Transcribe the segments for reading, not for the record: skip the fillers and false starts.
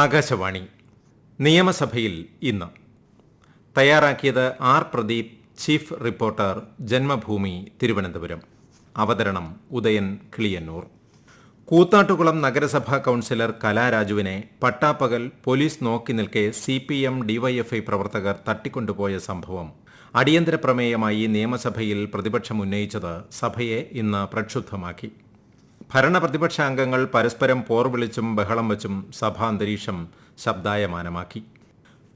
ആകാശവാണി നിയമസഭയിൽ ഇന്ന് തയ്യാറാക്കിയത് R Pradeep, chief reporter, Janmabhumi, Thiruvananthapuram. അവതരണം ഉദയൻ കിളിയന്നൂർ. കൂത്താട്ടുകുളം നഗരസഭാ കൌൺസിലർ കലാരാജുവിനെ പട്ടാപ്പകൽ പോലീസ് നോക്കി നിൽക്കെ CPM DYFI പ്രവർത്തകർ തട്ടിക്കൊണ്ടുപോയ സംഭവം അടിയന്തര പ്രമേയമായി നിയമസഭയിൽ പ്രതിപക്ഷം ഉന്നയിച്ചത് സഭയെ ഇന്ന് പ്രക്ഷുബ്ധമാക്കി. ഭരണപ്രതിപക്ഷ അംഗങ്ങൾ പരസ്പരം പോർവിളിച്ചും ബഹളം വച്ചും സഭാന്തരീക്ഷം ശബ്ദായമാനമാക്കി.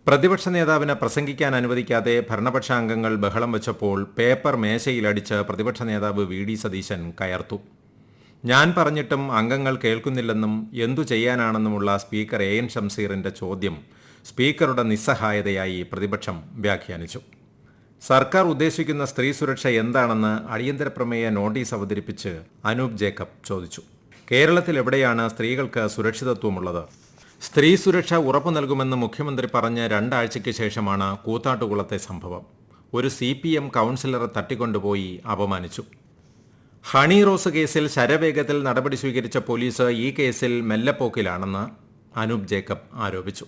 പ്രതിപക്ഷ നേതാവിനെ പ്രസംഗിക്കാൻ അനുവദിക്കാതെ ഭരണപക്ഷ അംഗങ്ങൾ ബഹളം വച്ചപ്പോൾ പേപ്പർ മേശയിലടിച്ച് പ്രതിപക്ഷ നേതാവ് VD സതീശൻ കയർത്തു. ഞാൻ പറഞ്ഞിട്ടും അംഗങ്ങൾ കേൾക്കുന്നില്ലെന്നും എന്തു ചെയ്യാനാണെന്നുമുള്ള സ്പീക്കർ AN ഷംസീറിന്റെ ചോദ്യം സ്പീക്കറുടെ നിസ്സഹായതയായി പ്രതിപക്ഷം വ്യാഖ്യാനിച്ചു. സർക്കാർ ഉദ്ദേശിക്കുന്ന സ്ത്രീ സുരക്ഷ എന്താണെന്ന് അടിയന്തര പ്രമേയ നോട്ടീസ് അവതരിപ്പിച്ച് അനൂപ് ജേക്കബ് ചോദിച്ചു. കേരളത്തിൽ എവിടെയാണ് സ്ത്രീകൾക്ക് സുരക്ഷിതത്വമുള്ളത്? സ്ത്രീ സുരക്ഷ ഉറപ്പു നൽകുമെന്ന് മുഖ്യമന്ത്രി പറഞ്ഞ 2 ആഴ്ചയ്ക്ക് ശേഷമാണ് കൂത്താട്ടുകുളത്തെ സംഭവം. ഒരു CPM കൌൺസിലറെ തട്ടിക്കൊണ്ടുപോയി അപമാനിച്ചു. ഹണി റോസ് കേസിൽ ശരവേഗത്തിൽ നടപടി സ്വീകരിച്ച പോലീസ് ഈ കേസിൽ മെല്ലെപ്പോക്കിലാണെന്ന് അനൂപ് ജേക്കബ് ആരോപിച്ചു.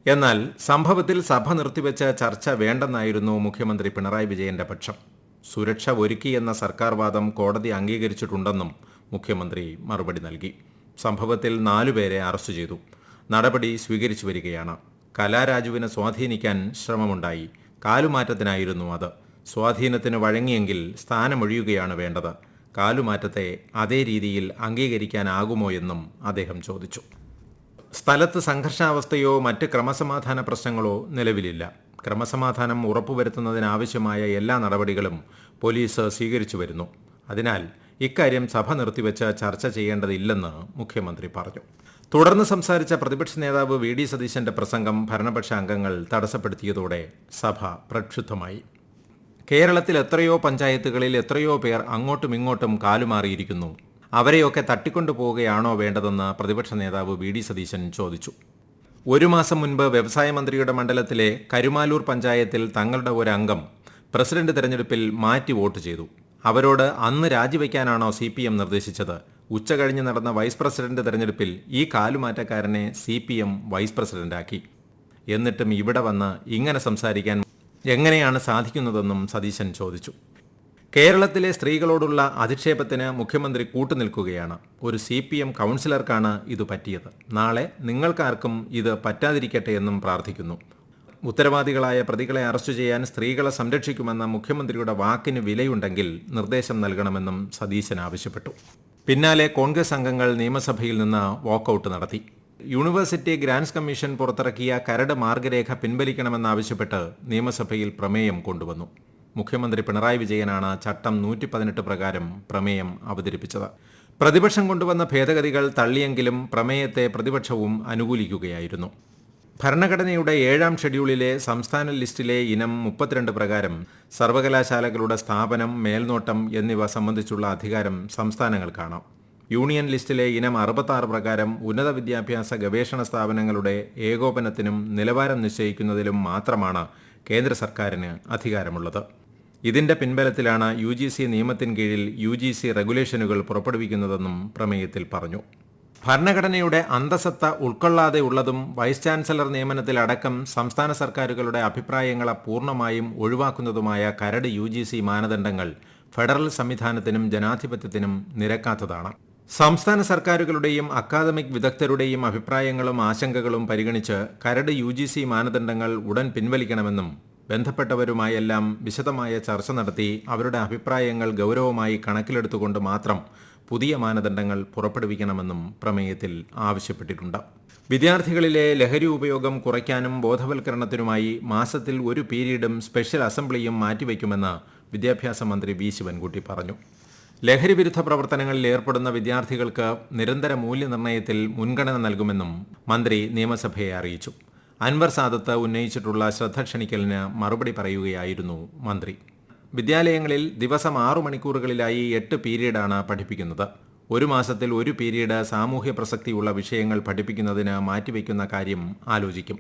എന്നാൽ സംഭവത്തിൽ സഭ നിർത്തിവെച്ച ചർച്ച വേണ്ടെന്നായിരുന്നു മുഖ്യമന്ത്രി പിണറായി വിജയന്റെ പക്ഷം. സുരക്ഷ ഒരുക്കിയെന്ന സർക്കാർ വാദം കോടതി അംഗീകരിച്ചിട്ടുണ്ടെന്നും മുഖ്യമന്ത്രി മറുപടി നൽകി. സംഭവത്തിൽ 4 പേരെ അറസ്റ്റ് ചെയ്തു. നടപടി സ്വീകരിച്ചു വരികയാണ്. കലാരാജുവിനെ സ്വാധീനിക്കാൻ ശ്രമമുണ്ടായി. കാലുമാറ്റത്തിനായിരുന്നു അത്. സ്വാധീനത്തിന് വഴങ്ങിയെങ്കിൽ സ്ഥാനമൊഴിയുകയാണ് വേണ്ടത്. കാലുമാറ്റത്തെ അതേ രീതിയിൽ അംഗീകരിക്കാനാകുമോ എന്നും അദ്ദേഹം ചോദിച്ചു. സ്ഥലത്ത് സംഘർഷാവസ്ഥയോ മറ്റ് ക്രമസമാധാന പ്രശ്നങ്ങളോ നിലവിലില്ല. ക്രമസമാധാനം ഉറപ്പുവരുത്തുന്നതിനാവശ്യമായ എല്ലാ നടപടികളും പോലീസ് സ്വീകരിച്ചു വരുന്നു. അതിനാൽ ഇക്കാര്യം സഭ നിർത്തിവെച്ച് ചർച്ച ചെയ്യേണ്ടതില്ലെന്ന് മുഖ്യമന്ത്രി പറഞ്ഞു. തുടർന്ന് സംസാരിച്ച പ്രതിപക്ഷ നേതാവ് VD സതീശന്റെ പ്രസംഗം ഭരണപക്ഷ അംഗങ്ങൾ തടസ്സപ്പെടുത്തിയതോടെ സഭ പ്രക്ഷുബ്ധമായി. കേരളത്തിൽ എത്രയോ പഞ്ചായത്തുകളിൽ എത്രയോ പേർ അങ്ങോട്ടും ഇങ്ങോട്ടും കാലുമാറിയിരിക്കുന്നു. അവരെയൊക്കെ തട്ടിക്കൊണ്ടുപോവുകയാണോ വേണ്ടതെന്ന് പ്രതിപക്ഷ നേതാവ് VD സതീശൻ ചോദിച്ചു. 1 മാസം മുൻപ് വ്യവസായ മന്ത്രിയുടെ മണ്ഡലത്തിലെ കരുമാലൂർ പഞ്ചായത്തിൽ തങ്ങളുടെ ഒരു അംഗം പ്രസിഡന്റ് തെരഞ്ഞെടുപ്പിൽ മാറ്റി വോട്ട് ചെയ്തു. അവരോട് അന്ന് രാജിവെക്കാനാണോ CPM നിർദ്ദേശിച്ചത്? ഉച്ചകഴിഞ്ഞ് നടന്ന വൈസ് പ്രസിഡന്റ് തെരഞ്ഞെടുപ്പിൽ ഈ കാലുമാറ്റക്കാരനെ CPM വൈസ് പ്രസിഡന്റാക്കി. എന്നിട്ടും ഇവിടെ വന്ന് ഇങ്ങനെ സംസാരിക്കാൻ എങ്ങനെയാണ് സാധിക്കുന്നതെന്നും സതീശൻ ചോദിച്ചു. കേരളത്തിലെ സ്ത്രീകളോടുള്ള അധിക്ഷേപത്തിന് മുഖ്യമന്ത്രി കൂട്ടുനിൽക്കുകയാണ്. ഒരു CPM കൌൺസിലർക്കാണ് ഇത് പറ്റിയത്. നാളെ നിങ്ങൾക്കാർക്കും ഇത് പറ്റാതിരിക്കട്ടെ എന്നും പ്രാർത്ഥിക്കുന്നു. ഉത്തരവാദികളായ പ്രതികളെ അറസ്റ്റ് ചെയ്യാൻ സ്ത്രീകളെ സംരക്ഷിക്കുമെന്ന മുഖ്യമന്ത്രിയുടെ വാക്കിന് വിലയുണ്ടെങ്കിൽ നിർദ്ദേശം നൽകണമെന്നും സതീശൻ ആവശ്യപ്പെട്ടു. പിന്നാലെ കോൺഗ്രസ് അംഗങ്ങൾ നിയമസഭയിൽ നിന്ന് വാക്കൌട്ട് നടത്തി. യൂണിവേഴ്സിറ്റി ഗ്രാന്റ്സ് കമ്മീഷൻ പുറത്തിറക്കിയ കരട് മാർഗരേഖ പിൻവലിക്കണമെന്നാവശ്യപ്പെട്ട് നിയമസഭയിൽ പ്രമേയം കൊണ്ടുവന്നു. മുഖ്യമന്ത്രി പിണറായി വിജയനാണ് ചട്ടം 118 പ്രകാരം പ്രമേയം അവതരിപ്പിച്ചത്. പ്രതിപക്ഷം കൊണ്ടുവന്ന ഭേദഗതികൾ തള്ളിയെങ്കിലും പ്രമേയത്തെ പ്രതിപക്ഷവും അനുകൂലിക്കുകയായിരുന്നു. ഭരണഘടനയുടെ 7ാം ഷെഡ്യൂളിലെ സംസ്ഥാന ലിസ്റ്റിലെ ഇനം 32 പ്രകാരം സർവകലാശാലകളുടെ സ്ഥാപനം, മേൽനോട്ടം എന്നിവ സംബന്ധിച്ചുള്ള അധികാരം സംസ്ഥാനങ്ങൾക്കാണ്. യൂണിയൻ ലിസ്റ്റിലെ ഇനം 66 പ്രകാരം ഉന്നത വിദ്യാഭ്യാസ ഗവേഷണ സ്ഥാപനങ്ങളുടെ ഏകോപനത്തിനും നിലവാരം നിശ്ചയിക്കുന്നതിലും മാത്രമാണ് കേന്ദ്ര സർക്കാരിന് അധികാരമുള്ളത്. ഇതിന്റെ പിൻബലത്തിലാണ് UGC നിയമത്തിൻ കീഴിൽ UGC റെഗുലേഷനുകൾ പുറപ്പെടുവിക്കുന്നതെന്നും പ്രമേയത്തിൽ പറഞ്ഞു. ഭരണഘടനയുടെ അന്തസത്ത ഉൾക്കൊള്ളാതെയുള്ളതും വൈസ് ചാൻസലർ നിയമനത്തിലടക്കം സംസ്ഥാന സർക്കാരുകളുടെ അഭിപ്രായങ്ങളെ പൂർണ്ണമായും ഒഴിവാക്കുന്നതുമായ കരട് UGC മാനദണ്ഡങ്ങൾ ഫെഡറൽ സംവിധാനത്തിനും ജനാധിപത്യത്തിനും നിരക്കാത്തതാണ്. സംസ്ഥാന സർക്കാരുകളുടെയും അക്കാദമിക് വിദഗ്ധരുടെയും അഭിപ്രായങ്ങളും ആശങ്കകളും പരിഗണിച്ച് കരട് UGC മാനദണ്ഡങ്ങൾ ഉടൻ പിൻവലിക്കണമെന്നും ബന്ധപ്പെട്ടവരുമായെല്ലാം വിശദമായ ചർച്ച നടത്തി അവരുടെ അഭിപ്രായങ്ങൾ ഗൗരവമായി കണക്കിലെടുത്തുകൊണ്ട് മാത്രം പുതിയ മാനദണ്ഡങ്ങൾ പുറപ്പെടുവിക്കണമെന്നും പ്രമേയത്തിൽ ആവശ്യപ്പെട്ടിട്ടുണ്ട്. വിദ്യാർത്ഥികളിലെ ലഹരി ഉപയോഗം കുറയ്ക്കാനും ബോധവൽക്കരണത്തിനുമായി മാസത്തിൽ 1 പീരീഡും സ്പെഷ്യൽ അസംബ്ലിയും മാറ്റിവെക്കുമെന്ന് വിദ്യാഭ്യാസ മന്ത്രി V ശിവൻകുട്ടി പറഞ്ഞു. ലഹരി വിരുദ്ധ പ്രവർത്തനങ്ങളിൽ ഏർപ്പെടുന്ന വിദ്യാർത്ഥികൾക്ക് നിരന്തര മൂല്യനിർണ്ണയത്തിൽ മുൻഗണന നൽകുമെന്നും മന്ത്രി നിയമസഭയെ അറിയിച്ചു. അൻവർ സാദത്ത് ഉന്നയിച്ചിട്ടുള്ള ശ്രദ്ധ ക്ഷണിക്കലിന് മറുപടി പറയുകയായിരുന്നു മന്ത്രി. വിദ്യാലയങ്ങളിൽ ദിവസം 6 മണിക്കൂറുകളിലായി 8 പീരീഡാണ് പഠിപ്പിക്കുന്നത്. 1 മാസത്തിൽ 1 പീരീഡ് സാമൂഹ്യ പ്രസക്തിയുള്ള വിഷയങ്ങൾ പഠിപ്പിക്കുന്നതിന് മാറ്റിവെക്കുന്ന കാര്യം ആലോചിക്കും.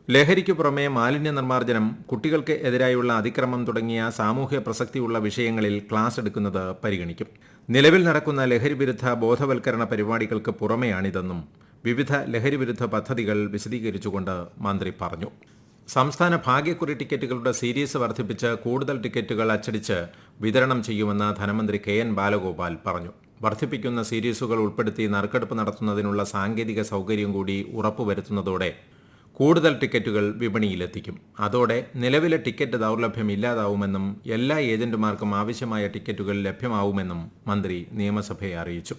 ലഹരിക്കു പുറമെ മാലിന്യ നിർമ്മാർജ്ജനം, കുട്ടികൾക്ക് എതിരായുള്ള അതിക്രമം തുടങ്ങിയ സാമൂഹ്യ പ്രസക്തിയുള്ള വിഷയങ്ങളിൽ ക്ലാസ് എടുക്കുന്നത് പരിഗണിക്കും. നിലവിൽ നടക്കുന്ന ലഹരി വിരുദ്ധ ബോധവൽക്കരണ പരിപാടികൾക്ക് പുറമെയാണിതെന്നും വിവിധ ലഹരിവിരുദ്ധ പദ്ധതികൾ വിശദീകരിച്ചുകൊണ്ട് മന്ത്രി പറഞ്ഞു. സംസ്ഥാന ഭാഗ്യക്കുറി ടിക്കറ്റുകളുടെ സീരീസ് വർദ്ധിപ്പിച്ച് കൂടുതൽ ടിക്കറ്റുകൾ അച്ചടിച്ച് വിതരണം ചെയ്യുമെന്ന് ധനമന്ത്രി കെ.എൻ. ബാലഗോപാൽ പറഞ്ഞു. വർദ്ധിപ്പിക്കുന്ന സീരീസുകൾ ഉൾപ്പെടുത്തി നറുക്കെടുപ്പ് നടത്തുന്നതിനുള്ള സാങ്കേതിക സൗകര്യം കൂടി ഉറപ്പുവരുത്തുന്നതോടെ കൂടുതൽ ടിക്കറ്റുകൾ വിപണിയിലെത്തിക്കും. അതോടെ നിലവിലെ ടിക്കറ്റ് ദൗർലഭ്യം ഇല്ലാതാവുമെന്നും എല്ലാ ഏജന്റുമാർക്കും ആവശ്യമായ ടിക്കറ്റുകൾ ലഭ്യമാവുമെന്നും മന്ത്രി നിയമസഭയെ അറിയിച്ചു.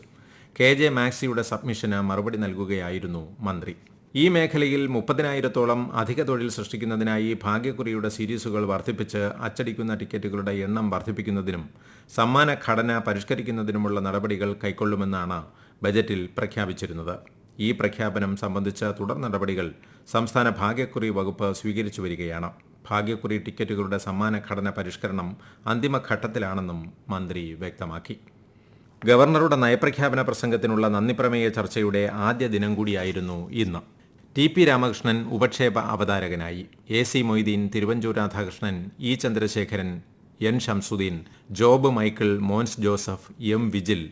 കെ.ജെ. മാക്സിയുടെ സബ്മിഷന് മറുപടി നൽകുകയായിരുന്നു മന്ത്രി. ഈ മേഖലയിൽ 30,000-ഓളം അധിക തൊഴിൽ സൃഷ്ടിക്കുന്നതിനായി ഭാഗ്യക്കുറിയുടെ സീരീസുകൾ വർദ്ധിപ്പിച്ച് അച്ചടിക്കുന്ന ടിക്കറ്റുകളുടെ എണ്ണം വർദ്ധിപ്പിക്കുന്നതിനും സമ്മാന ഘടന പരിഷ്കരിക്കുന്നതിനുമുള്ള നടപടികൾ കൈക്കൊള്ളുമെന്നാണ് ബജറ്റിൽ പ്രഖ്യാപിച്ചിരുന്നത്. ഈ പ്രഖ്യാപനം സംബന്ധിച്ച തുടർ നടപടികൾ സംസ്ഥാന ഭാഗ്യക്കുറി വകുപ്പ് സ്വീകരിച്ചു വരികയാണ്. ഭാഗ്യക്കുറി ടിക്കറ്റുകളുടെ സമ്മാന ഘടന പരിഷ്കരണം അന്തിമഘട്ടത്തിലാണെന്നും മന്ത്രി വ്യക്തമാക്കി. ഗവർണറുടെ നയപ്രഖ്യാപന പ്രസംഗത്തിനുള്ള നന്ദിപ്രമേയ ചർച്ചയുടെ ആദ്യ ദിനം കൂടിയായിരുന്നു ഇന്ന്. ടി.പി. രാമകൃഷ്ണൻ ഉപക്ഷേപ അവതാരകനായി. A C. Moideen, Thiruvanchoor Radhakrishnan, E. Chandrasekharan, N. Shamsudheen, Job Michael, Mons Joseph, M. Vijin,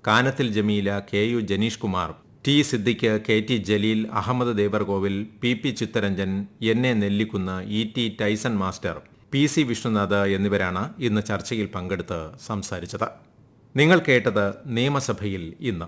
Kanathil Jameela, K U. Janeesh Kumar, T. Siddique, K T. Jaleel, Ahammed Devarkovil, P P. Chitharanjan, N A. Nellikkunnu, E T. Tyson master, P C. Vishnunath എന്നിവരാണ് ഇന്ന് ചർച്ചയിൽ പങ്കെടുത്ത് സംസാരിച്ചത്. നിങ്ങൾ കേട്ടത് നിയമസഭയിൽ ഇന്ന്.